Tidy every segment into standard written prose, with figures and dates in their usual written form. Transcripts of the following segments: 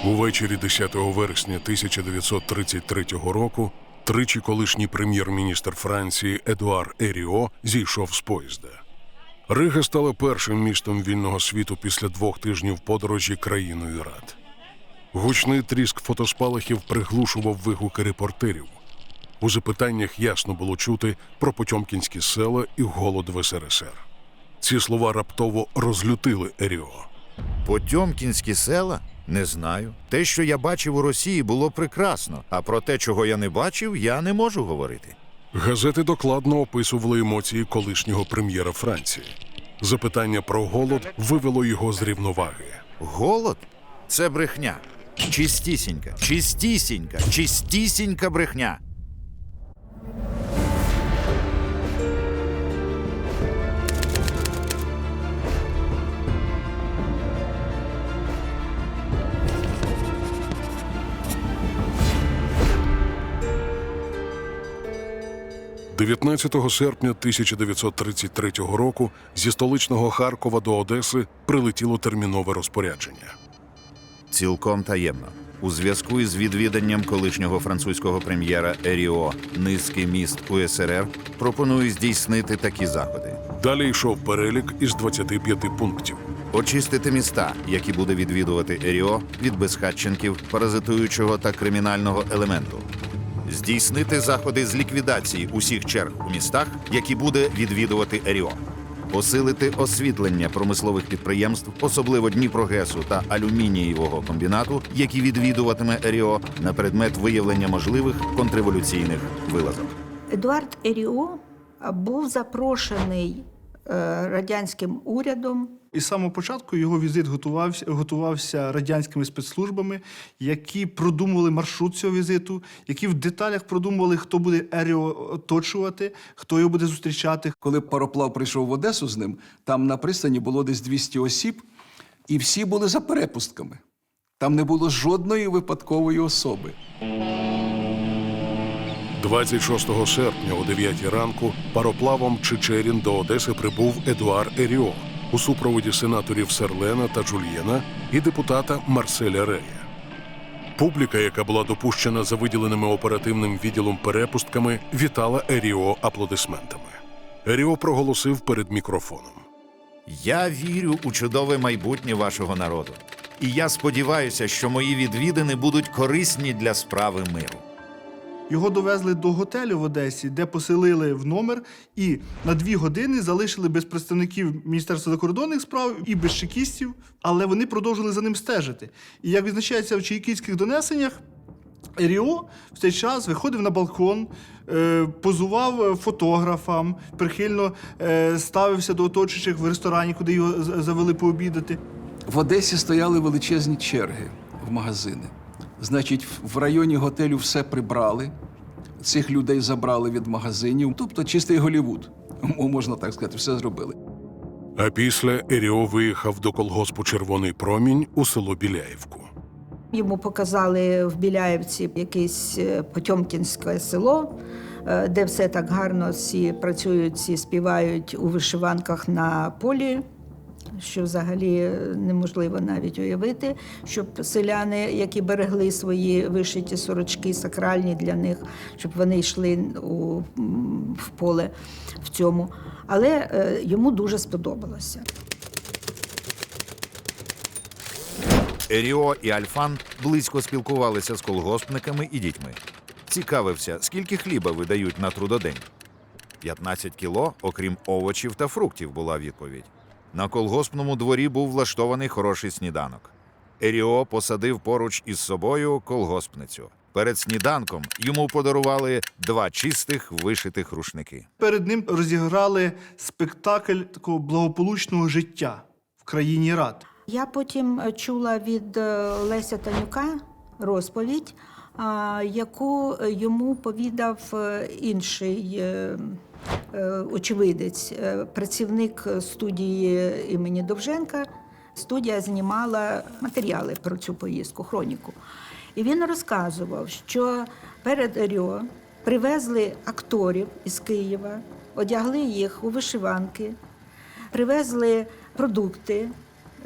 Увечері 10 вересня 1933 року тричі колишній прем'єр-міністр Франції Едуар Еріо зійшов з поїзда. Рига стала першим містом вільного світу після 2 тижнів подорожі країною рад. Гучний тріск фотоспалахів приглушував вигуки репортерів. У запитаннях ясно було чути про потьомкінські села і голод в СРСР. Ці слова раптово розлютили Еріо. Потьомкінські села? Не знаю. Те, що я бачив у Росії, було прекрасно. А про те, чого я не бачив, я не можу говорити. Газети докладно описували емоції колишнього прем'єра Франції. Запитання про голод вивело його з рівноваги. Голод? Це брехня. Чистісінька, чистісінька, чистісінька брехня. – 19 серпня 1933 року зі столичного Харкова до Одеси прилетіло термінове розпорядження. Цілком таємно. У зв'язку із відвіданням колишнього французького прем'єра Еріо низки міст УСРР пропоную здійснити такі заходи. Далі йшов перелік із 25 пунктів. Очистити міста, які буде відвідувати Еріо, від безхатченків, паразитуючого та кримінального елементу. Здійснити заходи з ліквідації усіх черг у містах, які буде відвідувати Еріо. Посилити освітлення промислових підприємств, особливо Дніпрогесу та алюмінієвого комбінату, які відвідуватиме Еріо, на предмет виявлення можливих контрреволюційних вилазок. Едуард Еріо був запрошений радянським урядом. Із самого початку його візит готувався радянськими спецслужбами, які продумували маршрут цього візиту, які в деталях продумували, хто буде Еріо оточувати, хто його буде зустрічати. Коли пароплав прийшов в Одесу з ним, там на пристані було десь 200 осіб, і всі були за перепустками. Там не було жодної випадкової особи. 26 серпня о 9 ранку пароплавом Чичерін до Одеси прибув Едуар Еріо у супроводі сенаторів Серлена та Джульєна і депутата Марселя Рея. Публіка, яка була допущена за виділеними оперативним відділом перепустками, вітала Еріо аплодисментами. Еріо проголосив перед мікрофоном. Я вірю у чудове майбутнє вашого народу. І я сподіваюся, що мої відвідини будуть корисні для справи миру. Його довезли до готелю в Одесі, де поселили в номер і на 2 години залишили без представників Міністерства закордонних справ і без чекістів, але вони продовжили за ним стежити. І як відзначається в чекістських донесеннях, Еріо в цей час виходив на балкон, позував фотографам, прихильно ставився до оточуючих в ресторані, куди його завели пообідати. В Одесі стояли величезні черги в магазини. Значить, в районі готелю все прибрали, цих людей забрали від магазинів. Тобто чистий Голлівуд, можна так сказати, все зробили. А після Еріо виїхав до колгоспу «Червоний промінь» у село Біляївку. Йому показали в Біляївці якесь потьомкінське село, де все так гарно, всі працюють, всі співають у вишиванках на полі, що взагалі неможливо навіть уявити, щоб селяни, які берегли свої вишиті сорочки, сакральні для них, щоб вони йшли в поле в цьому. Але йому дуже сподобалося. Еріо і Альфан близько спілкувалися з колгоспниками і дітьми. Цікавився, скільки хліба видають на трудодень. 15 кіло, окрім овочів та фруктів, була відповідь. На колгоспному дворі був влаштований хороший сніданок. Еріо посадив поруч із собою колгоспницю. Перед сніданком йому подарували 2 чистих вишитих рушники. Перед ним розіграли спектакль такого благополучного життя в країні рад. Я потім чула від Леся Танюка розповідь, яку йому повідав інший очевидець, працівник студії імені Довженка. Студія знімала матеріали про цю поїздку, хроніку. І він розказував, що перед Еріо привезли акторів із Києва, одягли їх у вишиванки, привезли продукти,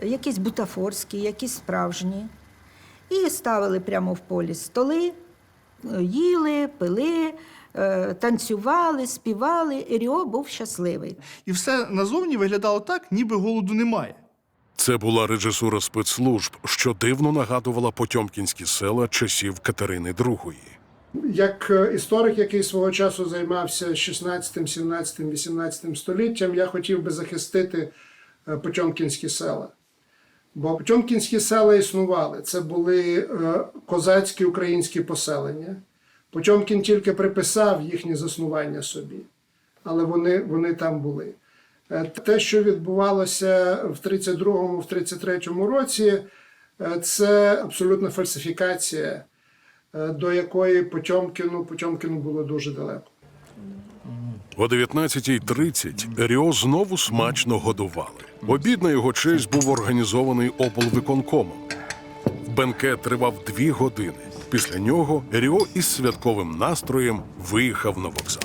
якісь бутафорські, якісь справжні. І ставили прямо в полі столи, їли, пили, танцювали, співали. Еріо був щасливий. І все назовні виглядало так, ніби голоду немає. Це була режисура спецслужб, що дивно нагадувала потьомкінські села часів Катерини II. Як історик, який свого часу займався 16, 17, 18 століттям, я хотів би захистити потьомкінські села. Бо потьомкінські села існували. Це були козацькі українські поселення. Потьомкін тільки приписав їхнє заснування собі, але вони там були. Те, що відбувалося в 32-му, в 33-му році, це абсолютна фальсифікація, до якої Потьомкіну було дуже далеко. О 19:30 Еріо знову смачно годували. Обід на його честь був організований облвиконкомом. Бенкет тривав 2 години. Після нього Еріо із святковим настроєм виїхав на вокзал.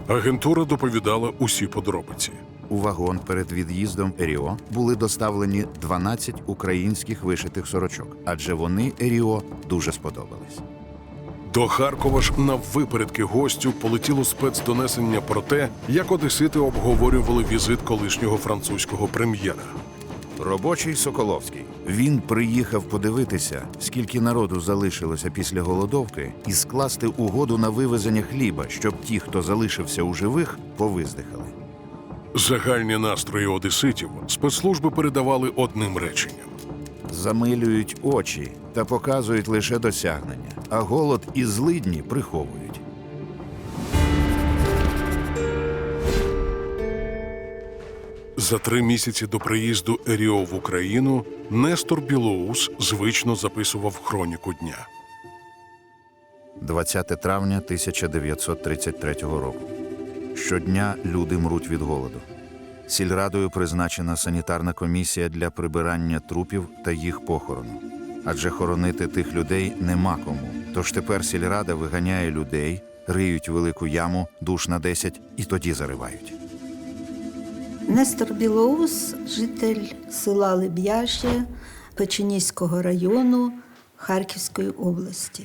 Агентура доповідала усі подробиці. У вагон перед від'їздом Еріо були доставлені 12 українських вишитих сорочок, адже вони Еріо дуже сподобались. До Харкова ж наввипередки гостю полетіло спецдонесення про те, як одесити обговорювали візит колишнього французького прем'єра. Робочий Соколовський. Він приїхав подивитися, скільки народу залишилося після голодовки, і скласти угоду на вивезення хліба, щоб ті, хто залишився у живих, повиздихали. Загальні настрої одеситів спецслужби передавали одним реченням. Замилюють очі та показують лише досягнення, а голод і злидні приховують. За 3 місяці до приїзду Еріо в Україну Нестор Білоус звично записував хроніку дня. 20 травня 1933 року. Щодня люди мруть від голоду. Сільрадою призначена санітарна комісія для прибирання трупів та їх похорону. Адже хоронити тих людей нема кому. Тож тепер сільрада виганяє людей, риють велику яму, душ на 10 і тоді заривають. Нестор Білоус – житель села Леб'яжє Печеніського району Харківської області.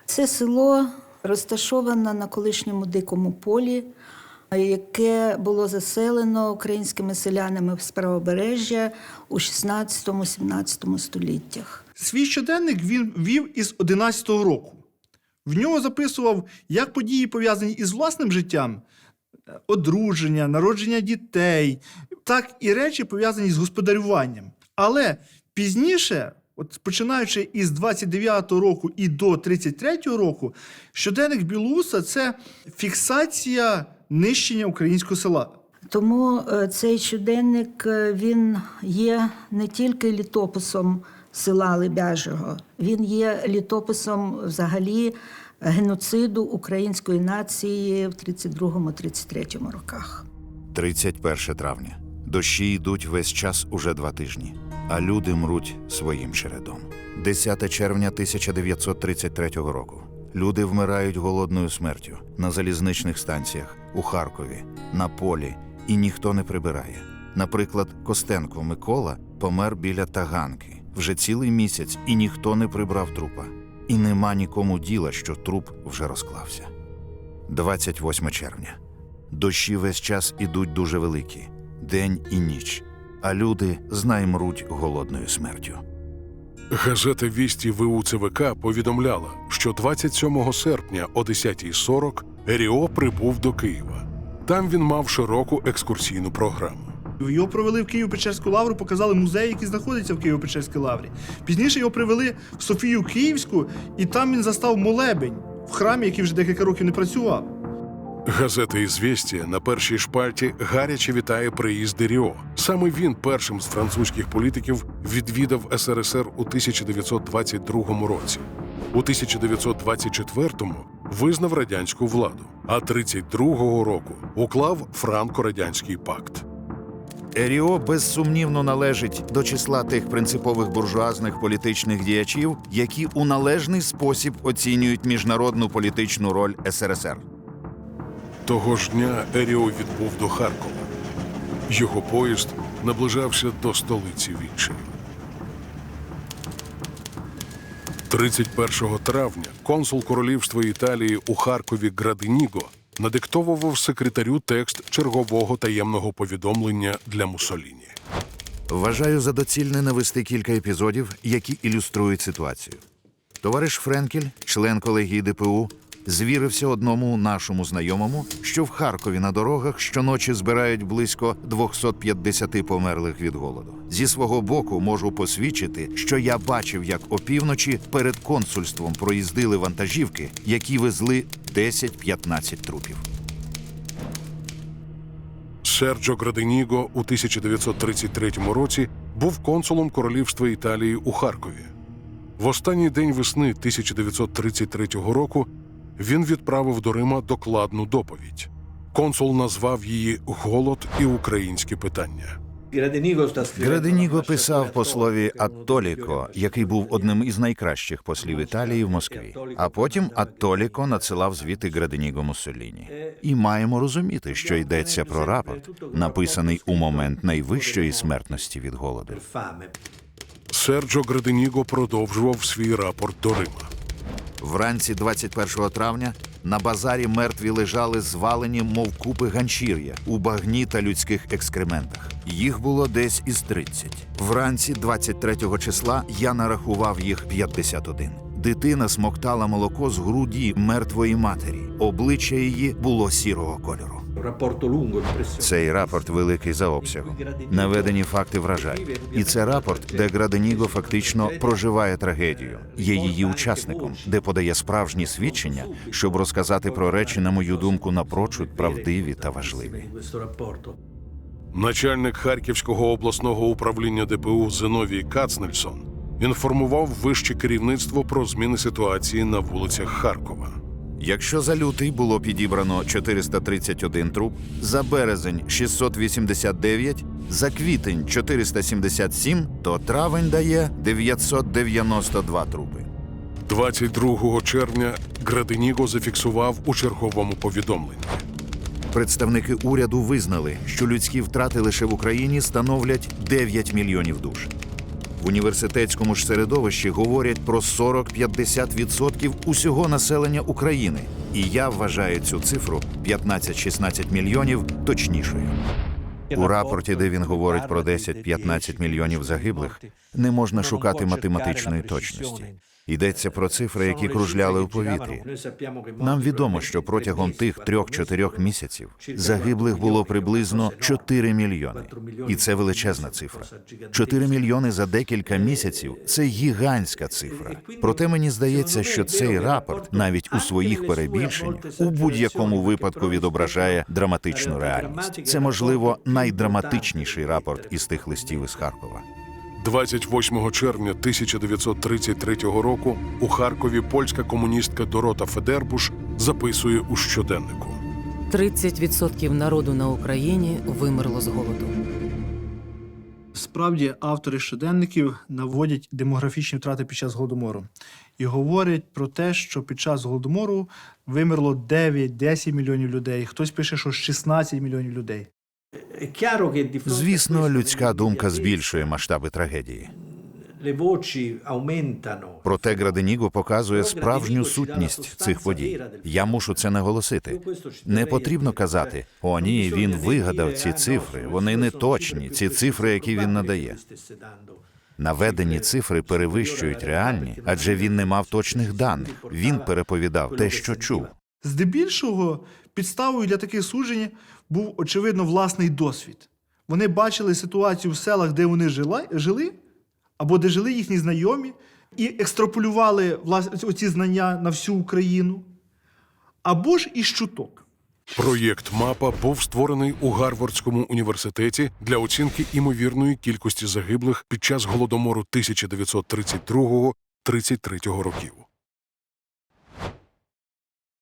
Це село розташоване на колишньому дикому полі, яке було заселено українськими селянами з правобережжя у 16-17 століттях. Свій щоденник він вів із 11-го року. В нього записував як події, пов'язані із власним життям, одруження, народження дітей, так і речі, пов'язані з господарюванням. Але пізніше, от починаючи із 29-го року і до 33-го року, щоденник Білоуса – це фіксація нищення українського села. Тому цей щоденник він є не тільки літописом села Лебяжого, він є літописом взагалі геноциду української нації в 32-33 роках. 31 травня. Дощі йдуть весь час уже 2 тижні, а люди мруть своїм чередом. 10 червня 1933 року. Люди вмирають голодною смертю на залізничних станціях, у Харкові, на полі, і ніхто не прибирає. Наприклад, Костенко Микола помер біля Таганки. Вже цілий місяць, і ніхто не прибрав трупа. І нема нікому діла, що труп вже розклався. 28 червня. Дощі весь час ідуть дуже великі. День і ніч. А люди, знай, мруть голодною смертю. Газета «Вісті ВУ ЦВК» повідомляла, що 27 серпня о 10:40 Еріо прибув до Києва. Там він мав широку екскурсійну програму. Його провели в Києво-Печерську лавру, показали музей, який знаходиться в Києво-Печерській лаврі. Пізніше його привели в Софію Київську, і там він застав молебень в храмі, який вже декілька років не працював. Газета «Ізвєстія» на першій шпальті гаряче вітає приїзд Еріо. Саме він першим з французьких політиків відвідав СРСР у 1922 році. У 1924-му визнав радянську владу, а 1932 року уклав франко-радянський пакт. Еріо безсумнівно належить до числа тих принципових буржуазних політичних діячів, які у належний спосіб оцінюють міжнародну політичну роль СРСР. Того ж дня Еріо відбув до Харкова. Його поїзд наближався до столиці відчаю. 31 травня консул Королівства Італії у Харкові Градиніго надиктовував секретарю текст чергового таємного повідомлення для Муссоліні. Вважаю за доцільне навести кілька епізодів, які ілюструють ситуацію. Товариш Френкель, член колегії ДПУ, звірився одному нашому знайомому, що в Харкові на дорогах щоночі збирають близько 250 померлих від голоду. Зі свого боку можу посвідчити, що я бачив, як опівночі перед консульством проїздили вантажівки, які везли 10-15 трупів. Серджо Градиніго у 1933 році був консулом Королівства Італії у Харкові. В останній день весни 1933 року він відправив до Рима докладну доповідь. Консул назвав її «Голод і українські питання». Градиніго писав послові Аттоліко, який був одним із найкращих послів Італії в Москві. А потім Аттоліко надсилав звіти Градиніго Муссоліні. І маємо розуміти, що йдеться про рапорт, написаний у момент найвищої смертності від голоду. Серджо Градиніго продовжував свій рапорт до Рима. Вранці 21 травня на базарі мертві лежали звалені, мов купи ганчір'я, у багні та людських екскрементах. Їх було десь із 30. Вранці 23 числа я нарахував їх 51. Дитина смоктала молоко з груді мертвої матері. Обличчя її було сірого кольору. Цей рапорт великий за обсягом. Наведені факти вражають. І це рапорт, де Градиніго фактично проживає трагедію. Є її учасником, де подає справжні свідчення, щоб розказати про речі, на мою думку, напрочуд правдиві та важливі. Начальник Харківського обласного управління ДПУ Зиновій Кацнельсон інформував вище керівництво про зміни ситуації на вулицях Харкова. Якщо за лютий було підібрано 431 труп, за березень – 689, за квітень – 477, то травень дає 992 трупи. 22 червня Градиніго зафіксував у черговому повідомленні. Представники уряду визнали, що людські втрати лише в Україні становлять 9 мільйонів душ. В університетському ж середовищі говорять про 40-50% усього населення України. І я вважаю цю цифру 15-16 мільйонів точнішою. У рапорті, де він говорить про 10-15 мільйонів загиблих, не можна шукати математичної точності. Йдеться про цифри, які кружляли у повітрі. Нам відомо, що протягом тих 3-4 місяців загиблих було приблизно 4 мільйони. І це величезна цифра. 4 мільйони за декілька місяців – це гігантська цифра. Проте мені здається, що цей рапорт, навіть у своїх перебільшеннях, у будь-якому випадку відображає драматичну реальність. Це, можливо, найдраматичніший рапорт із тих листів із Харкова. 28 червня 1933 року у Харкові польська комуністка Дорота Федербуш записує у щоденнику. 30% народу на Україні вимерло з голоду. Справді, автори щоденників наводять демографічні втрати під час Голодомору. І говорять про те, що під час Голодомору вимерло 9-10 мільйонів людей. Хтось пише, що 16 мільйонів людей. Звісно, людська думка збільшує масштаби трагедії. Проте Градиніго показує справжню сутність цих подій. Я мушу це наголосити. Не потрібно казати, «О, ні, він вигадав ці цифри, вони не точні, ці цифри, які він надає». Наведені цифри перевищують реальні, адже він не мав точних даних. Він переповідав те, що чув. Здебільшого підставою для таких суджень був, очевидно, власний досвід. Вони бачили ситуацію в селах, де вони жили, або де жили їхні знайомі, і екстраполювали оці знання на всю Україну, або ж із чуток. Проєкт «Мапа» був створений у Гарвардському університеті для оцінки імовірної кількості загиблих під час Голодомору 1932-33 років.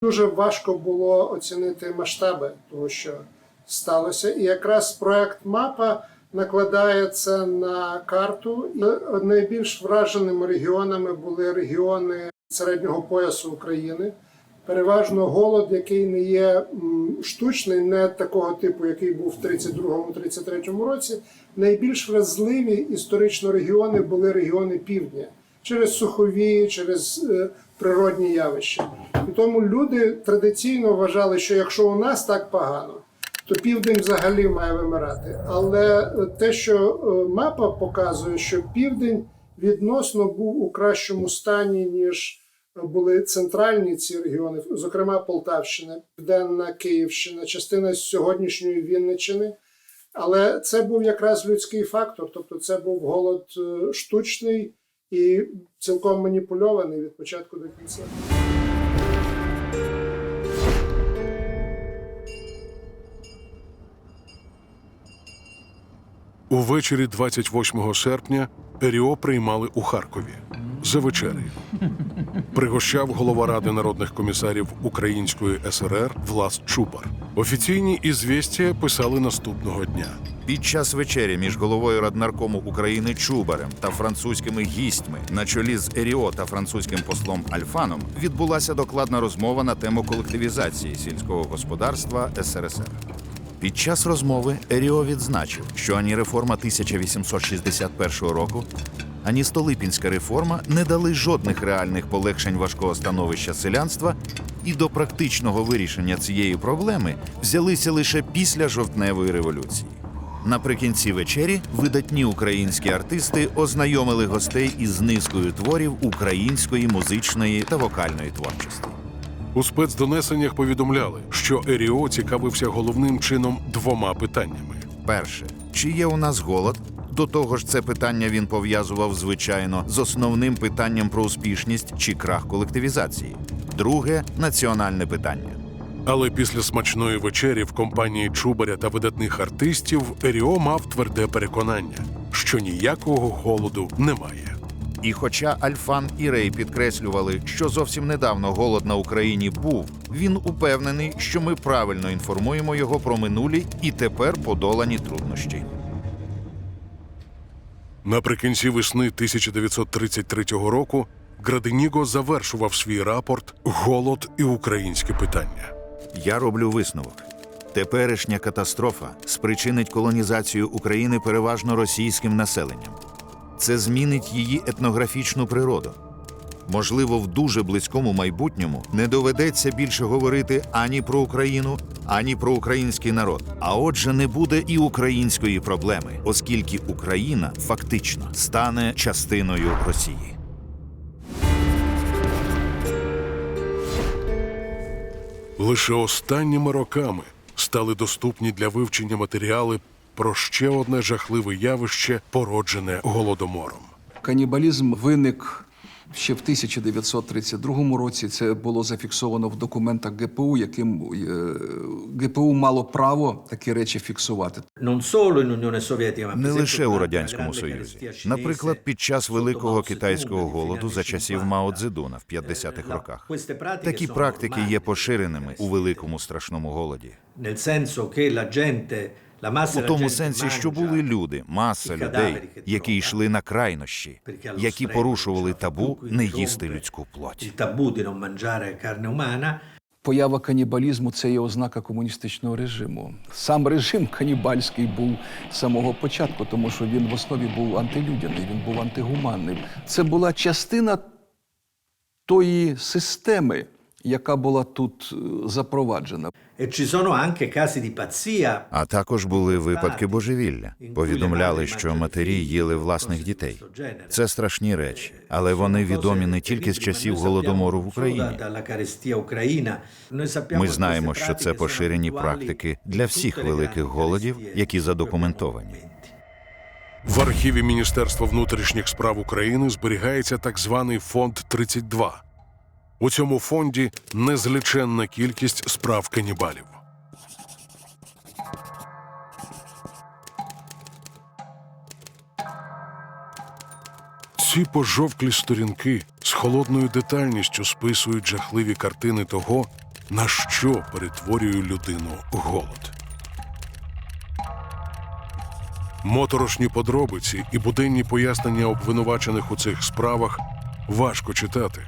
Дуже важко було оцінити масштаби того, що сталося. І якраз проект «Мапа» накладається на карту. І найбільш враженими регіонами були регіони середнього поясу України, Переважно голод, який не є штучний, не такого типу, який був в 32-33 році. Найбільш вразливі історично регіони були регіони півдня. Через сухові, через природні явища. І тому люди традиційно вважали, що якщо у нас так погано, то південь взагалі має вимирати. Але те, що мапа показує, що південь відносно був у кращому стані, ніж були центральні ці регіони, зокрема Полтавщина, Південна Київщина, частина сьогоднішньої Вінниччини. Але це був якраз людський фактор, тобто це був голод штучний і цілком маніпульований від початку до кінця. Увечері 28 серпня РІО приймали у Харкові за вечерею. Пригощав голова Ради народних комісарів Української СРР Влас Чубар. Офіційні ізвістія писали наступного дня. Під час вечері між головою Раднаркому України Чубарем та французькими гістьми на чолі з РІО та французьким послом Альфаном відбулася докладна розмова на тему колективізації сільського господарства СРСР. Під час розмови РІО відзначив, що ані реформа 1861 року, ані Столипінська реформа не дали жодних реальних полегшень важкого становища селянства і до практичного вирішення цієї проблеми взялися лише після жовтневої революції. Наприкінці вечері видатні українські артисти ознайомили гостей із низкою творів української музичної та вокальної творчості. У спецдонесеннях повідомляли, що РІО цікавився головним чином двома питаннями. Перше, чи є у нас голод? До того ж, це питання він пов'язував, звичайно, з основним питанням про успішність чи крах колективізації. Друге – національне питання. Але після смачної вечері в компанії Чубаря та видатних артистів РІО мав тверде переконання, що ніякого голоду немає. І хоча Альфан і Рей підкреслювали, що зовсім недавно голод на Україні був, він упевнений, що ми правильно інформуємо його про минулі і тепер подолані труднощі. Наприкінці весни 1933 року Градиніго завершував свій рапорт «Голод і українське питання». Я роблю висновок. Теперішня катастрофа спричинить колонізацію України переважно російським населенням. Це змінить її етнографічну природу. Можливо, в дуже близькому майбутньому не доведеться більше говорити ані про Україну, ані про український народ. А отже, не буде і української проблеми, оскільки Україна фактично стане частиною Росії. Лише останніми роками стали доступні для вивчення матеріали про ще одне жахливе явище, породжене Голодомором. Канібалізм виник ще в 1932 році. Це було зафіксовано в документах ГПУ, яким ГПУ мало право такі речі фіксувати. Не лише у Радянському Союзі. Наприклад, під час Великого китайського голоду за часів Мао Цзедуна в 50-х роках. Такі практики є поширеними у Великому страшному голоді. У тому сенсі, що були люди, маса людей, які йшли на крайнощі, які порушували табу не їсти людську плоть. Поява канібалізму – це є ознака комуністичного режиму. Сам режим канібальський був з самого початку, тому що він в основі був антилюдяний, він був антигуманний. Це була частина тої системи, яка була тут запроваджена. А також були випадки божевілля. Повідомляли, що матері їли власних дітей. Це страшні речі, але вони відомі не тільки з часів Голодомору в Україні. Ми знаємо, що це поширені практики для всіх великих голодів, які задокументовані. В архіві Міністерства внутрішніх справ України зберігається так званий фонд 32. У цьому фонді незліченна кількість справ канібалів. Ці пожовклі сторінки з холодною детальністю списують жахливі картини того, на що перетворює людину голод. Моторошні подробиці і буденні пояснення обвинувачених у цих справах важко читати.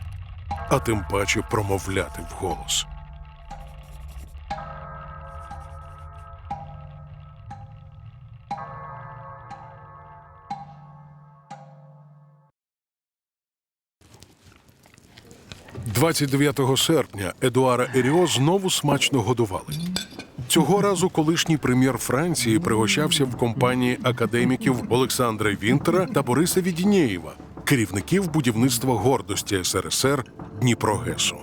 а тим паче промовляти вголос. – 29 серпня Едуара Еріо знову смачно годували. Цього разу колишній прем'єр Франції пригощався в компанії академіків Олександра Вінтера та Бориса Відінєєва, керівників будівництва гордості СРСР Дніпрогесу.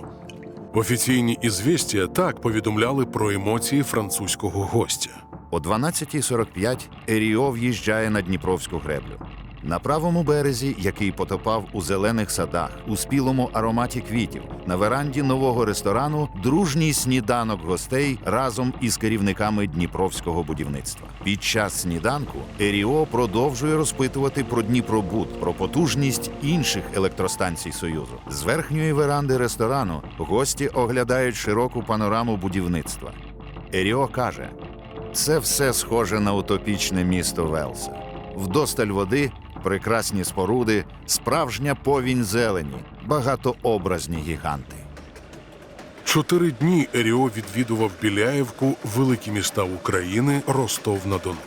Офіційні «Ізвєстія» так повідомляли про емоції французького гостя. О 12:45 Еріо в'їжджає на Дніпровську греблю. На правому березі, який потопав у зелених садах, у спілому ароматі квітів, на веранді нового ресторану дружній сніданок гостей разом із керівниками Дніпровського будівництва. Під час сніданку Еріо продовжує розпитувати про Дніпробуд, про потужність інших електростанцій Союзу. З верхньої веранди ресторану гості оглядають широку панораму будівництва. Еріо каже: «Це все схоже на утопічне місто Велса. Вдосталь води, прекрасні споруди, справжня повінь зелені, багатообразні гіганти». 4 дні Еріо відвідував Біляєвку, великі міста України, Ростов-на-Дону.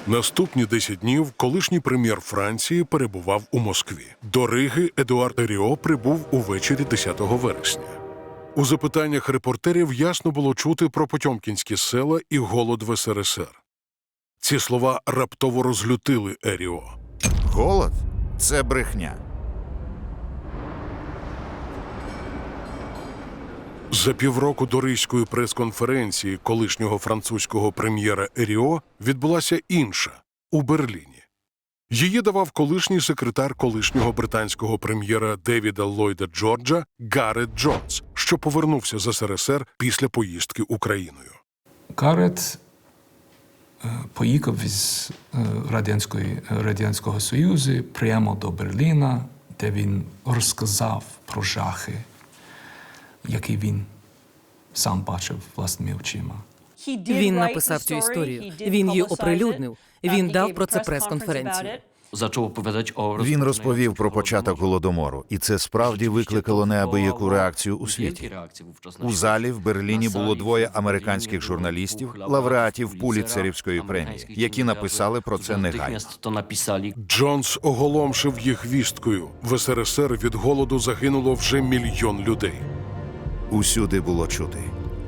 Наступні 10 днів колишній прем'єр Франції перебував у Москві. До Риги Едуард Еріо прибув увечері 10 вересня. У запитаннях репортерів ясно було чути про потьомкінські села і голод в СРСР. Ці слова раптово розлютили Еріо. Голод – це брехня. За півроку до Ризької прес-конференції колишнього французького прем'єра Еріо відбулася інша – у Берліні. Її давав колишній секретар колишнього британського прем'єра Девіда Ллойда Джорджа Гарет Джонс, що повернувся з СРСР після поїздки Україною. Гарет поїхав із Радянського Союзу прямо до Берліна, де він розказав про жахи, які він сам бачив власними очима. Він написав цю історію, він її оприлюднив, він дав про це прес-конференцію. Він розповів про початок Голодомору, і це справді викликало неабияку реакцію у світі. У залі в Берліні було 2 американських журналістів, лауреатів Пулітцерівської премії, які написали про це негайно. Джонс оголомшив їх вісткою. В СРСР від голоду загинуло вже 1 мільйон людей. Усюди було чути: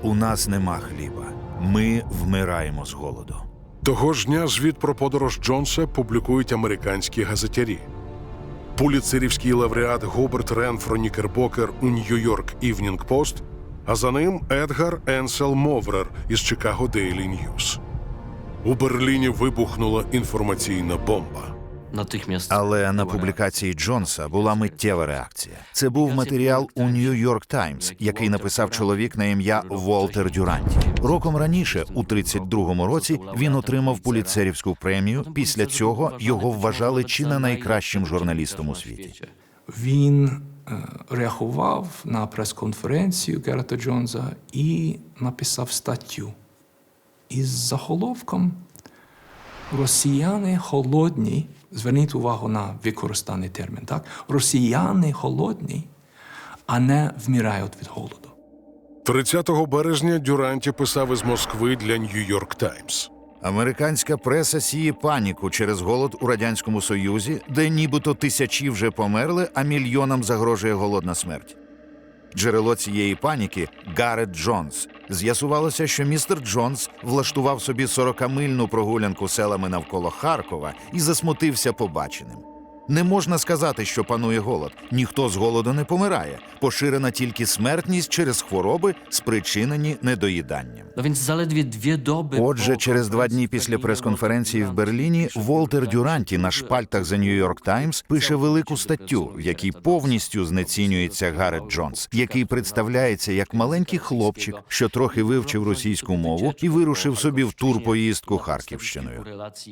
«У нас нема хліба. Ми вмираємо з голоду». Того ж дня звіт про подорож Джонса публікують американські газетярі. Пулітцерівський лауреат Губерт Ренфро Нікербокер у Нью-Йорк Івнінг Пост, а за ним Едгар Енсел Моврер із Чикаго Дейлі Ньюс. У Берліні вибухнула інформаційна бомба. Але на публікації Джонса була миттєва реакція. Це був матеріал у Нью-Йорк Таймс, який написав чоловік на ім'я Волтер Дюранті. Роком раніше, у 32-му році, він отримав Пулітцерівську премію. Після цього його вважали чи не найкращим журналістом у світі. Він реагував на прес-конференцію Гарета Джонса і написав статтю із заголовком «Росіяни холодні». Зверніть увагу на використаний термін, так? Росіяни холодні, а не вмирають від голоду. 30 березня Дюранті писав із Москви для Нью-Йорк Таймс. Американська преса сіє паніку через голод у Радянському Союзі, де нібито тисячі вже померли, а мільйонам загрожує голодна смерть. Джерело цієї паніки – Гарет Джонс. З'ясувалося, що містер Джонс влаштував собі 40-мильну прогулянку селами навколо Харкова і засмутився побаченим. Не можна сказати, що панує голод. Ніхто з голоду не помирає. Поширена тільки смертність через хвороби, спричинені недоїданням. Отже, через 2 дні після прес-конференції в Берліні Волтер Дюранті на шпальтах за Нью-Йорк Таймс пише велику статтю, в якій повністю знецінюється Гарет Джонс, який представляється як маленький хлопчик, що трохи вивчив російську мову і вирушив собі в турпоїздку Харківщиною.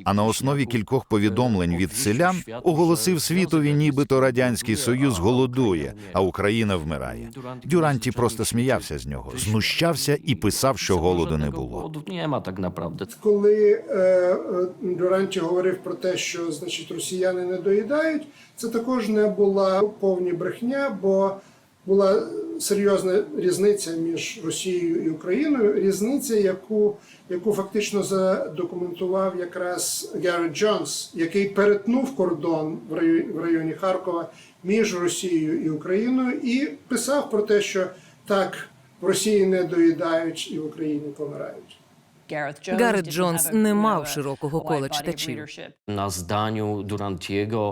А на основі кількох повідомлень від селян оголосив світові, нібито Радянський Союз голодує, а Україна вмирає. Дюранті просто сміявся з нього, знущався і писав, що голоду не було. Коли Дюранті говорив про те, що, значить, росіяни не доїдають, це також не була повні брехня, бо була серйозна різниця між Росією і Україною, різниця, яку фактично задокументував якраз Гарет Джонс, який перетнув кордон в районі Харкова між Росією і Україною і писав про те, що так, в Росії не доїдають і в Україні помирають. Гарет Джонс не мав широкого кола читачів.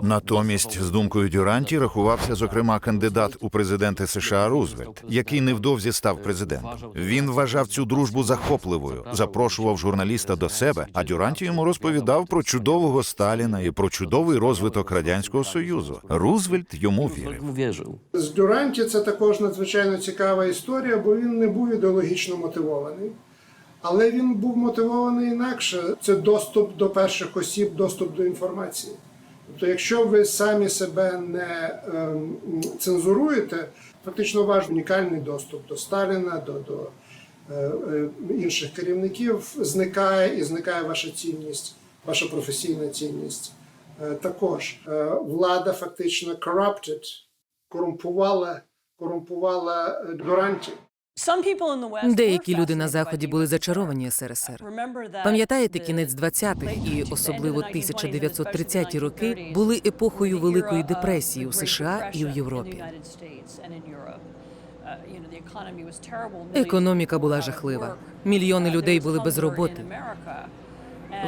Натомість, з думкою Дюранті рахувався, зокрема, кандидат у президенти США Рузвельт, який невдовзі став президентом. Він вважав цю дружбу захопливою, запрошував журналіста до себе, а Дюранті йому розповідав про чудового Сталіна і про чудовий розвиток Радянського Союзу. Рузвельт йому вірив. З Дюранті це також надзвичайно цікава історія, бо він не був ідеологічно мотивований. Але він був мотивований інакше. Це доступ до перших осіб, доступ до інформації. Тобто, якщо ви самі себе не цензуруєте, фактично ваш унікальний доступ до Сталіна, до інших керівників зникає, і зникає ваша цінність, ваша професійна цінність. Також влада фактично корумпувала Дюранті. Деякі люди на Заході були зачаровані СРСР. Пам'ятаєте, кінець 20-х і особливо 1930-ті роки були епохою Великої депресії у США і в Європі. Економіка була жахлива. Мільйони людей були без роботи.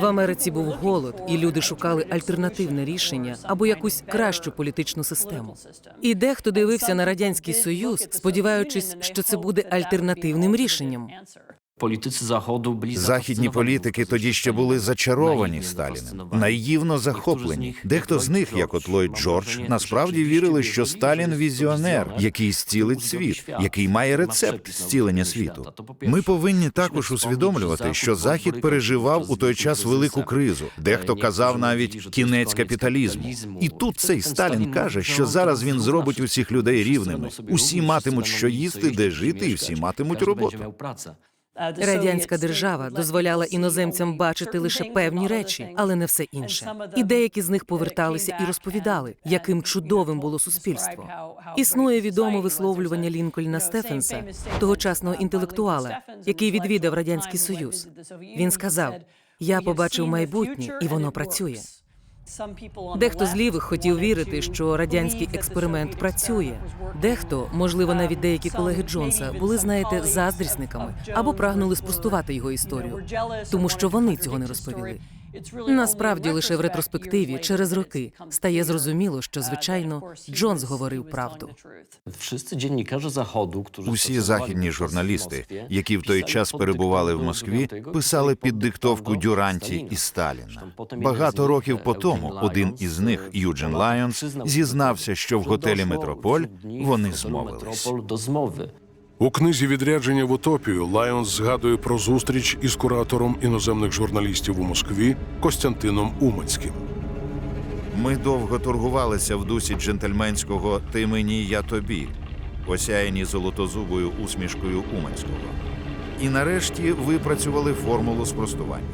В Америці був голод, і люди шукали альтернативне рішення або якусь кращу політичну систему. І дехто дивився на Радянський Союз, сподіваючись, що це буде альтернативним рішенням. Західні політики тоді ще були зачаровані Сталіним, наївно захоплені. Дехто з них, як от Ллойд Джордж, насправді вірили, що Сталін – візіонер, який зцілить світ, який має рецепт зцілення світу. Ми повинні також усвідомлювати, що Захід переживав у той час велику кризу. Дехто казав навіть «кінець капіталізму». І тут цей Сталін каже, що зараз він зробить усіх людей рівними. Усі матимуть що їсти, де жити, і всі матимуть роботу. Радянська держава дозволяла іноземцям бачити лише певні речі, але не все інше. І деякі з них поверталися і розповідали, яким чудовим було суспільство. Існує відоме висловлювання Лінкольна Стефенса, тогочасного інтелектуала, який відвідав Радянський Союз. Він сказав: «Я побачив майбутнє, і воно працює». Дехто з лівих хотів вірити, що радянський експеримент працює. Дехто, можливо, навіть деякі колеги Джонса, були, знаєте, заздрісниками або прагнули спростувати його історію, тому що вони цього не розповіли. Насправді, лише в ретроспективі, через роки, стає зрозуміло, що, звичайно, Джонс говорив правду. Усі західні журналісти, які в той час перебували в Москві, писали під диктовку Дюранті і Сталіна. Багато років по тому один із них, Юджин Лайонс, зізнався, що в готелі «Метрополь» вони змовились. У книзі «Відрядження в утопію» Лайонс згадує про зустріч із куратором іноземних журналістів у Москві Костянтином Уманським. Ми довго торгувалися в дусі джентльменського «ти мені, я тобі», осяяні золотозубою усмішкою Уманського. І нарешті випрацювали формулу спростування.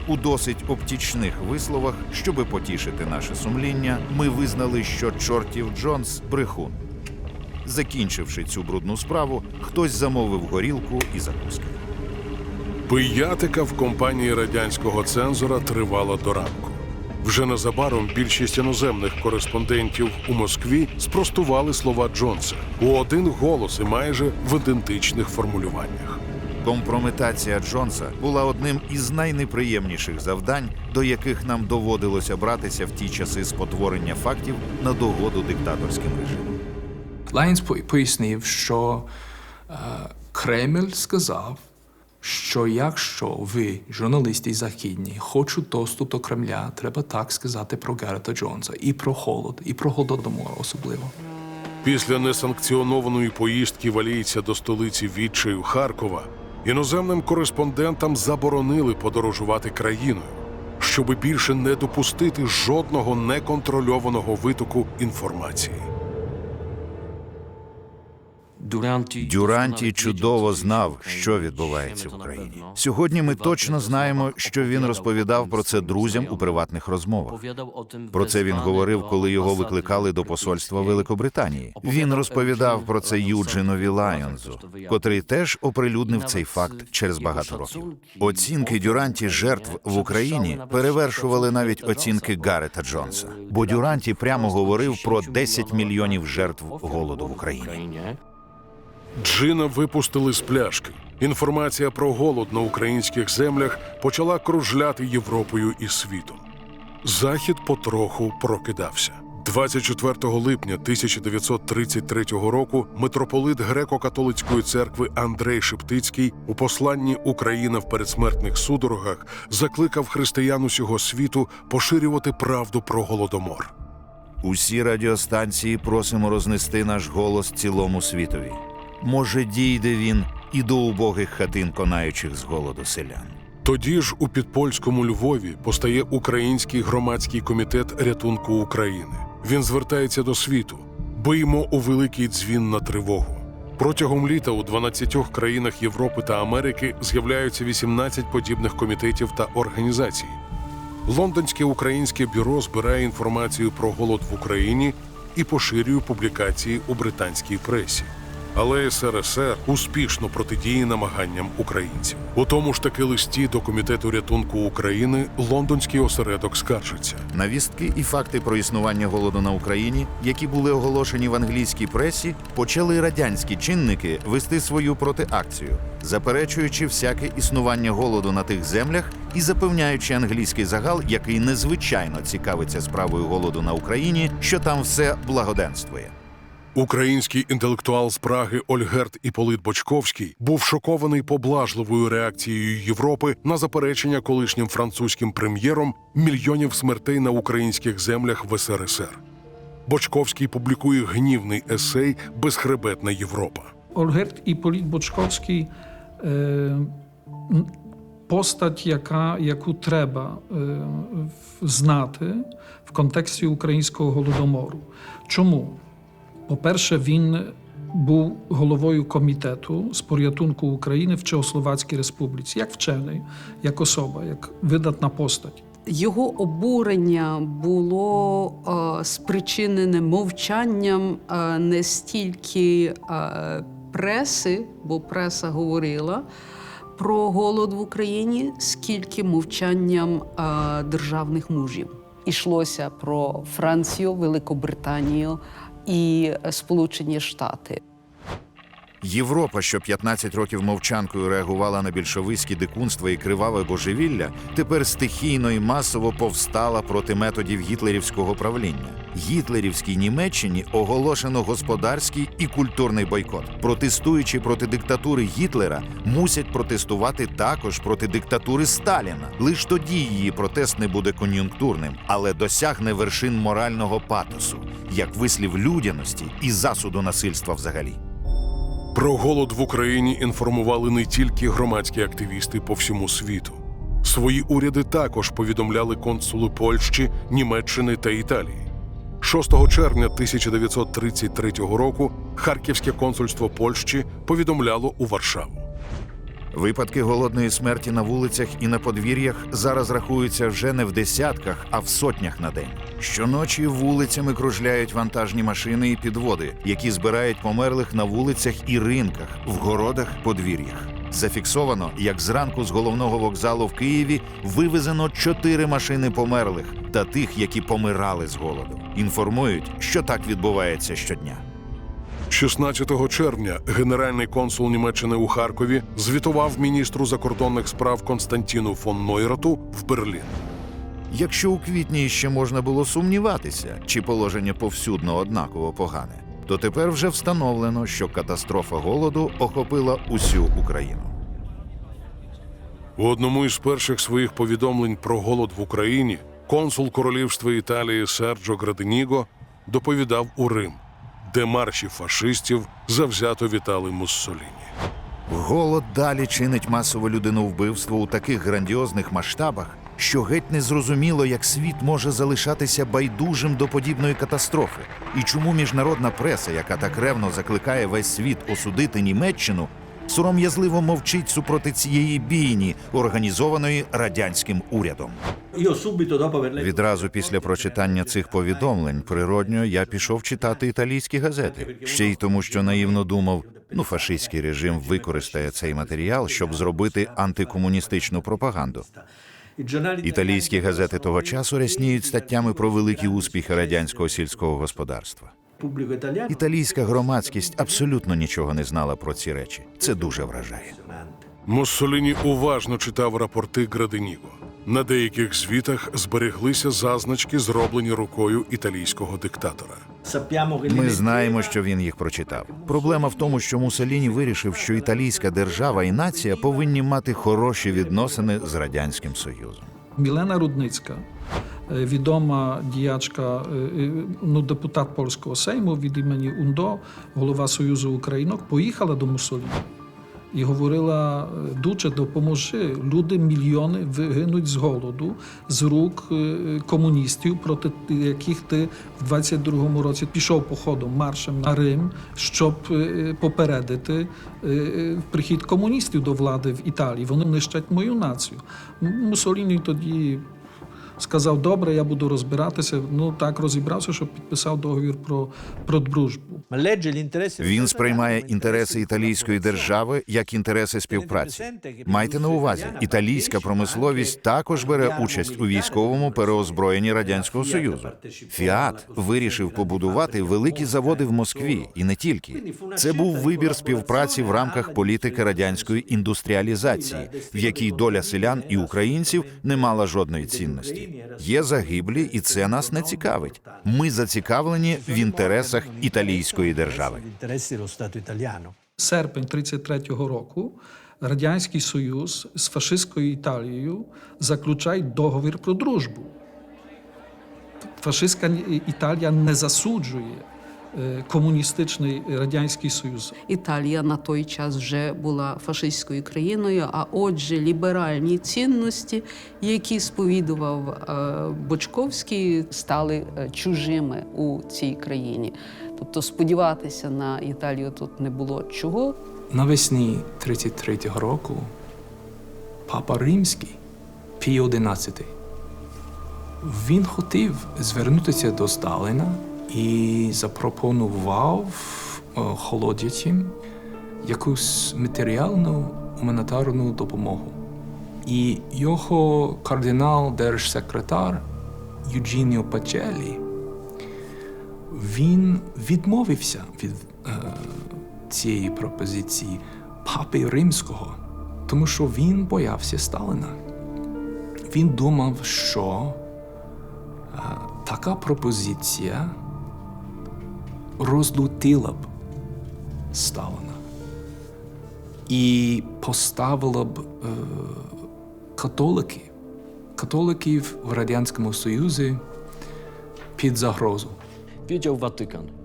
У досить обтічних висловах, щоби потішити наше сумління, ми визнали, що чортів Джонс – брехун. Закінчивши цю брудну справу, хтось замовив горілку і закуски. Пиятика в компанії радянського цензора тривала до ранку. Вже незабаром більшість іноземних кореспондентів у Москві спростували слова Джонса у один голос і майже в ідентичних формулюваннях. Компрометація Джонса була одним із найнеприємніших завдань, до яких нам доводилося братися в ті часи спотворення фактів на догоду диктаторським режимам. Лайонс пояснив, що Кремль сказав, що якщо ви, журналісти західні, хочуть доступ до Кремля, треба так сказати про Гарета Джонса. І про холод, і про Голодомор особливо. Після несанкціонованої поїздки валійця до столиці відчаю Харкова іноземним кореспондентам заборонили подорожувати країною, щоби більше не допустити жодного неконтрольованого витоку інформації. Дюранті чудово знав, що відбувається в Україні. Сьогодні ми точно знаємо, що він розповідав про це друзям у приватних розмовах. Про це він говорив, коли його викликали до посольства Великобританії. Він розповідав про це Юджинові Лайонзу, котрий теж оприлюднив цей факт через багато років. Оцінки Дюранті жертв в Україні перевершували навіть оцінки Гарета Джонса, бо Дюранті прямо говорив про 10 мільйонів жертв голоду в Україні. Джина випустили з пляшки. Інформація про голод на українських землях почала кружляти Європою і світом. Захід потроху прокидався. 24 липня 1933 року митрополит Греко-католицької церкви Андрей Шептицький у посланні «Україна в передсмертних судорогах» закликав християн усього світу поширювати правду про Голодомор. Усі радіостанції просимо рознести наш голос цілому світові. Може, дійде він і до убогих хатин конаючих з голоду селян. Тоді ж у підпольському Львові постає Український громадський комітет рятунку України. Він звертається до світу. Биймо у великий дзвін на тривогу. Протягом літа у 12 країнах Європи та Америки з'являються 18 подібних комітетів та організацій. Лондонське українське бюро збирає інформацію про голод в Україні і поширює публікації у британській пресі. Але СРСР успішно протидіє намаганням українців. У тому ж таки листі до Комітету рятунку України лондонський осередок скаржиться. Навістки і факти про існування голоду на Україні, які були оголошені в англійській пресі, почали радянські чинники вести свою протиакцію, заперечуючи всяке існування голоду на тих землях і запевняючи англійський загал, який незвичайно цікавиться справою голоду на Україні, що там все благоденствує. Український інтелектуал з Праги Ольгерт Іполит Бочковський був шокований поблажливою реакцією Європи на заперечення колишнім французьким прем'єром мільйонів смертей на українських землях в СРСР. Бочковський публікує гнівний есей «Безхребетна Європа». Ольгерт Іполит Бочковський постать, яку треба знати в контексті українського голодомору. Чому? По-перше, він був головою комітету з порятунку України в Чехословацькій Республіці, як вчений, як особа, як видатна постать. Його обурення було спричинене мовчанням не стільки преси, бо преса говорила про голод в Україні, скільки мовчанням державних мужів. Ішлося про Францію, Великобританію і Сполучені Штати. Європа, що 15 років мовчанкою реагувала на більшовицькі дикунства і криваве божевілля, тепер стихійно і масово повстала проти методів гітлерівського правління. Гітлерівській Німеччині оголошено господарський і культурний бойкот. Протестуючи проти диктатури Гітлера, мусять протестувати також проти диктатури Сталіна. Лиш тоді її протест не буде кон'юнктурним, але досягне вершин морального патосу, як вислів людяності і засуду насильства взагалі. Про голод в Україні інформували не тільки громадські активісти по всьому світу. Свої уряди також повідомляли консули Польщі, Німеччини та Італії. 6 червня 1933 року Харківське консульство Польщі повідомляло у Варшаву. Випадки голодної смерті на вулицях і на подвір'ях зараз рахуються вже не в десятках, а в сотнях на день. Щоночі вулицями кружляють вантажні машини і підводи, які збирають померлих на вулицях і ринках, в городах, подвір'ях. Зафіксовано, як зранку з головного вокзалу в Києві вивезено 4 машини померлих та тих, які помирали з голоду. Інформують, що так відбувається щодня. 16 червня генеральний консул Німеччини у Харкові звітував міністру закордонних справ Константіну фон Нойрату в Берлін. Якщо у квітні ще можна було сумніватися, чи положення повсюдно однаково погане, то тепер вже встановлено, що катастрофа голоду охопила усю Україну. У одному із перших своїх повідомлень про голод в Україні консул Королівства Італії Серджо Градиніго доповідав у Рим, де марші фашистів завзято вітали Муссоліні. Голод далі чинить масове людиновбивство у таких грандіозних масштабах, що геть не зрозуміло, як світ може залишатися байдужим до подібної катастрофи, і чому міжнародна преса, яка так ревно закликає весь світ осудити Німеччину, сором'язливо мовчить супроти цієї бійні, організованої радянським урядом. Відразу після прочитання цих повідомлень, природньо, я пішов читати італійські газети. Ще й тому, що наївно думав, фашистський режим використає цей матеріал, щоб зробити антикомуністичну пропаганду. Італійські газети того часу рясніють статтями про великі успіхи радянського сільського господарства. Італійська громадськість абсолютно нічого не знала про ці речі. Це дуже вражає. Муссоліні уважно читав рапорти Градиніго. На деяких звітах збереглися зазначки, зроблені рукою італійського диктатора. Ми знаємо, що він їх прочитав. Проблема в тому, що Муссоліні вирішив, що італійська держава і нація повинні мати хороші відносини з Радянським Союзом. Мілена Рудницька, відома діячка, депутат Польського Сейму від імені УНДО, голова Союзу Українок, поїхала до Муссоліні і говорила: «Дуче, допоможи, люди, мільйони гинуть з голоду, з рук комуністів, проти яких ти в 22-му році пішов походом, маршем на Рим, щоб попередити прихід комуністів до влади в Італії. Вони нищать мою націю». Муссоліні тоді сказав: «Добре, я буду розбиратися». Так розібрався, що підписав договір про дружбу. Він сприймає інтереси італійської держави як інтереси співпраці. Майте на увазі, італійська промисловість також бере участь у військовому переозброєнні Радянського Союзу. Фіат вирішив побудувати великі заводи в Москві, і не тільки. Це був вибір співпраці в рамках політики радянської індустріалізації, в якій доля селян і українців не мала жодної цінності. Є загиблі, і це нас не цікавить. Ми зацікавлені в інтересах італійської держави. Серпень 1933 року Радянський Союз з фашистською Італією заключає договір про дружбу. Фашистська Італія не засуджує комуністичний Радянський Союз. Італія на той час вже була фашистською країною, а отже, ліберальні цінності, які сповідував Бочковський, стали чужими у цій країні. Тобто сподіватися на Італію тут не було чого. Навесні 33-го року Папа Римський, Пій XI, він хотів звернутися до Сталіна і запропонував холодячим якусь матеріальну гуманітарну допомогу. І його кардинал-держсекретар Юджініо Пачеллі, він відмовився від цієї пропозиції Папи Римського, тому що він боявся Сталіна. Він думав, що така пропозиція розлютила б Сталіна і поставила б католиків в Радянському Союзі під загрозу.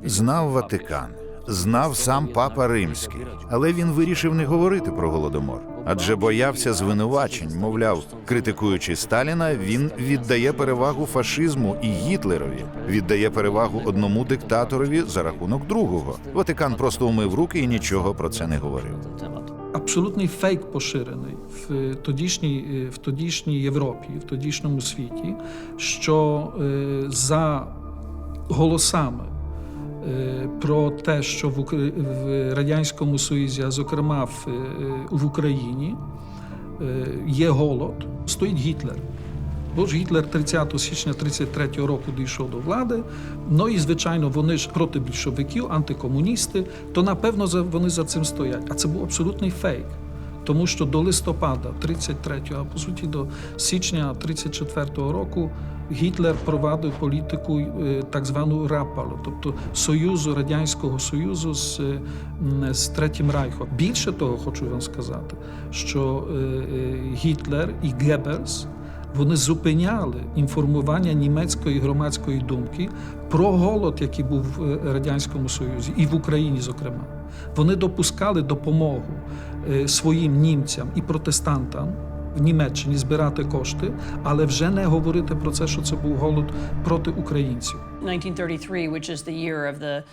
Знав Ватикан, знав сам Папа Римський, але він вирішив не говорити про Голодомор, адже боявся звинувачень, мовляв, критикуючи Сталіна, він віддає перевагу фашизму і Гітлерові, віддає перевагу одному диктаторові за рахунок другого. Ватикан просто умив руки і нічого про це не говорив. Абсолютний фейк поширений в тодішній Європі, в тодішньому світі, що за голосами про те, що в Радянському Союзі, а зокрема в Україні, є голод, стоїть Гітлер. Бо ж Гітлер 30 січня 1933 року дійшов до влади, і, звичайно, вони ж проти більшовиків, антикомуністи, то, напевно, вони за цим стоять. А це був абсолютний фейк. Тому що до листопада 33-го, а по суті до січня 34-го року Гітлер провадив політику так звану Рапалу, тобто Союзу, Радянського Союзу з Третім Райхом. Більше того, хочу вам сказати, що Гітлер і Геббельс, вони зупиняли інформування німецької громадської думки про голод, який був в Радянському Союзі, і в Україні, зокрема. Вони допускали допомогу своїм німцям і протестантам в Німеччині збирати кошти, але вже не говорити про це, що це був голод проти українців.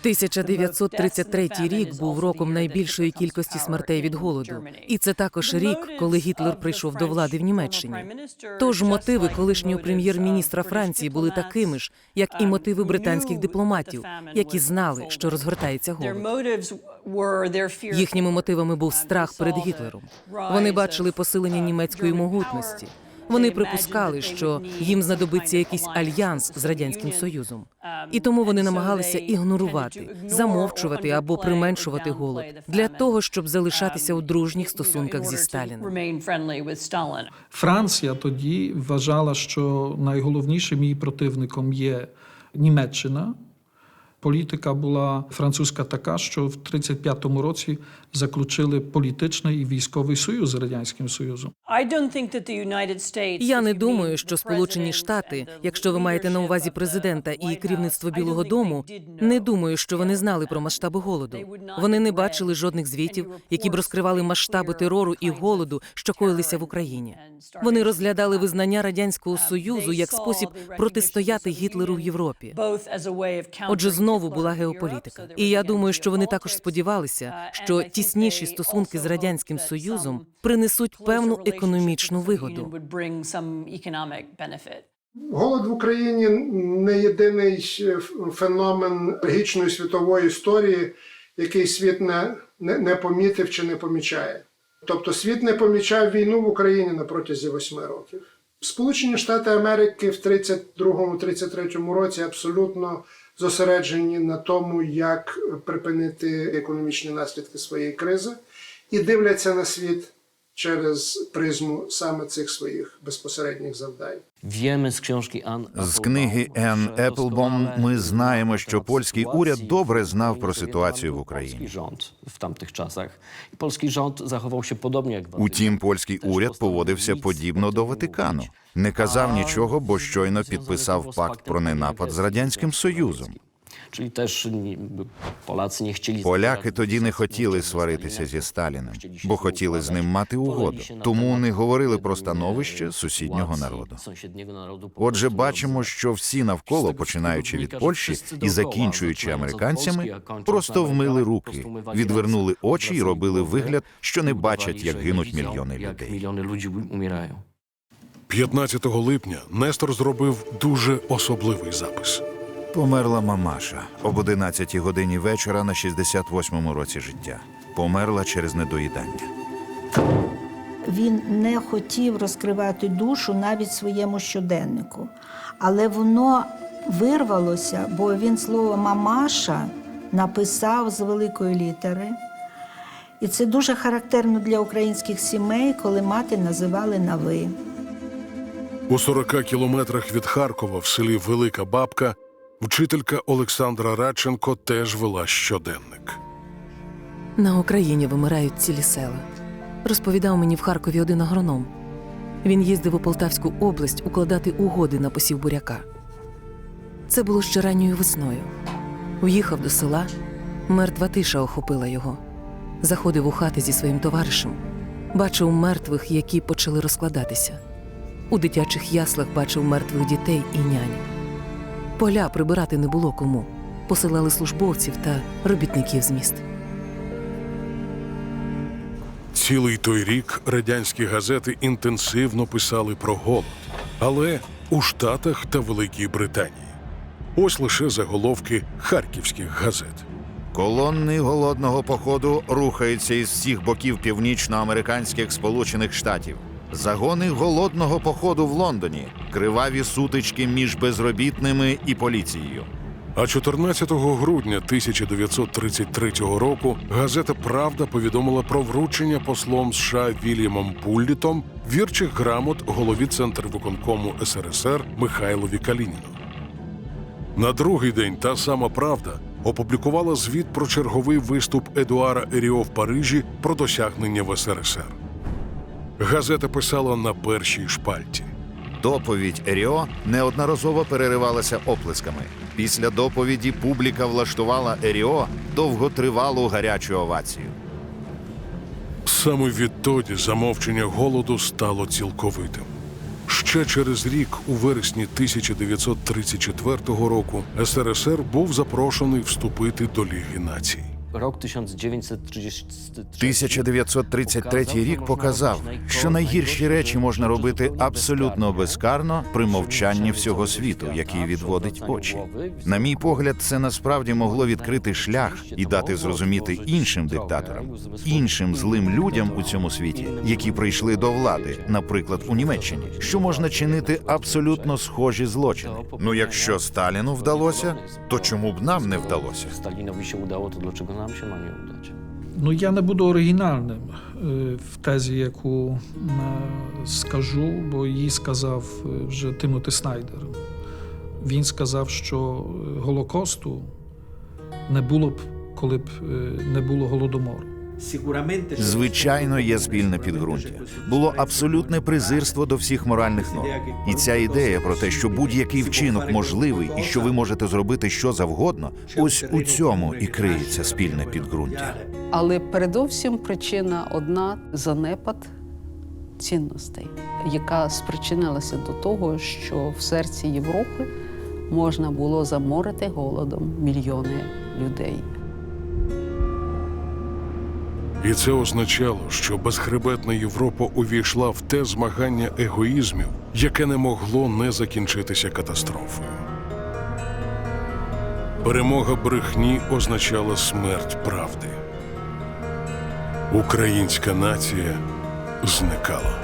1933 рік був роком найбільшої кількості смертей від голоду. І це також рік, коли Гітлер прийшов до влади в Німеччині. Тож мотиви колишнього прем'єр-міністра Франції були такими ж, як і мотиви британських дипломатів, які знали, що розгортається голод. Їхніми мотивами був страх перед Гітлером. Вони бачили посилення німецької могутності. Вони припускали, що їм знадобиться якийсь альянс з Радянським Союзом. І тому вони намагалися ігнорувати, замовчувати або применшувати голод для того, щоб залишатися у дружніх стосунках зі Сталіним. Франція тоді вважала, що найголовнішим її противником є Німеччина. Політика була французька така, що в 1935 році заключили політичний і військовий союз з Радянським Союзом. Я не думаю, що Сполучені Штати, якщо ви маєте на увазі президента і керівництво Білого дому, не думаю, що вони знали про масштаби голоду. Вони не бачили жодних звітів, які б розкривали масштаби терору і голоду, що коїлися в Україні. Вони розглядали визнання Радянського Союзу як спосіб протистояти Гітлеру в Європі. Отже, знову була геополітика. І я думаю, що вони також сподівалися, що тісніші стосунки з Радянським Союзом принесуть певну економічну вигоду. Голод в Україні не єдиний феномен трагічної світової історії, який світ не помітив чи не помічає. Тобто світ не помічав війну в Україні на протязі 8 років. Сполучені Штати Америки в 1932-1933 році абсолютно зосереджені на тому, як припинити економічні наслідки своєї кризи, і дивляться на світ через призму саме цих своїх безпосередніх завдань. З книги Енн Еплбом ми знаємо, що польський уряд добре знав про ситуацію в Україні. Утім, польський уряд поводився подібно до Ватикану. Не казав нічого, бо щойно підписав пакт про ненапад з Радянським Союзом. Поляки тоді не хотіли сваритися зі Сталіним, бо хотіли з ним мати угоду. Тому не говорили про становище сусіднього народу. Отже, бачимо, що всі навколо, починаючи від Польщі і закінчуючи американцями, просто вмили руки, відвернули очі і робили вигляд, що не бачать, як гинуть мільйони людей. 15 липня Нестор зробив дуже особливий запис. Померла мамаша об 11 годині вечора на 68-му році життя. Померла через недоїдання. Він не хотів розкривати душу навіть своєму щоденнику. Але воно вирвалося, бо він слово «мамаша» написав з великої літери. І це дуже характерно для українських сімей, коли мати називали на «ви». У 40 кілометрах від Харкова в селі Велика Бабка вчителька Олександра Радченко теж вела щоденник. На Україні вимирають цілі села. Розповідав мені в Харкові один агроном. Він їздив у Полтавську область укладати угоди на посів буряка. Це було ще ранньою весною. Уїхав до села, мертва тиша охопила його. Заходив у хати зі своїм товаришем. Бачив мертвих, які почали розкладатися. У дитячих яслах бачив мертвих дітей і нянь. Поля прибирати не було кому. Посилали службовців та робітників з міст. Цілий той рік радянські газети інтенсивно писали про голод. Але у Штатах та Великій Британії. Ось лише заголовки харківських газет. Колонни голодного походу рухаються із всіх боків північноамериканських Сполучених Штатів. Загони голодного походу в Лондоні. Криваві сутички між безробітними і поліцією. А 14 грудня 1933 року газета «Правда» повідомила про вручення послом США Вільямом Буллітом вірчих грамот голові Центрвиконкому СРСР Михайлові Калініну. На другий день та сама «Правда» опублікувала звіт про черговий виступ Едуара Еріо в Парижі про досягнення в СРСР. Газета писала на першій шпальті. Доповідь Еріо неодноразово переривалася оплесками. Після доповіді публіка влаштувала Еріо довготривалу гарячу овацію. Саме відтоді замовчення голоду стало цілковитим. Ще через рік, у вересні 1934 року, СРСР був запрошений вступити до Ліги націй. Рок 1933 1933 рік показав, що найгірші речі можна робити абсолютно безкарно при мовчанні всього світу, який відводить очі. На мій погляд, це насправді могло відкрити шлях і дати зрозуміти іншим диктаторам, іншим злим людям у цьому світі, які прийшли до влади, наприклад, у Німеччині, що можна чинити абсолютно схожі злочини. Ну, якщо Сталіну вдалося, то чому б нам не вдалося? Сталінові się udało, to dlaczego nam się ma nie udać? Ну, я не буду оригінальним в тезі, яку скажу, бо її сказав вже Тимоті Снайдер. Він сказав, що Голокосту не було б, коли б не було Голодомору. Звичайно, є спільне підґрунтя. Було абсолютне презирство до всіх моральних норм. І ця ідея про те, що будь-який вчинок можливий і що ви можете зробити що завгодно, ось у цьому і криється спільне підґрунтя. Але передовсім причина одна – занепад цінностей, яка спричинилася до того, що в серці Європи можна було заморити голодом мільйони людей. І це означало, що безхребетна Європа увійшла в те змагання егоїзмів, яке не могло не закінчитися катастрофою. Перемога брехні означала смерть правди. Українська нація зникала.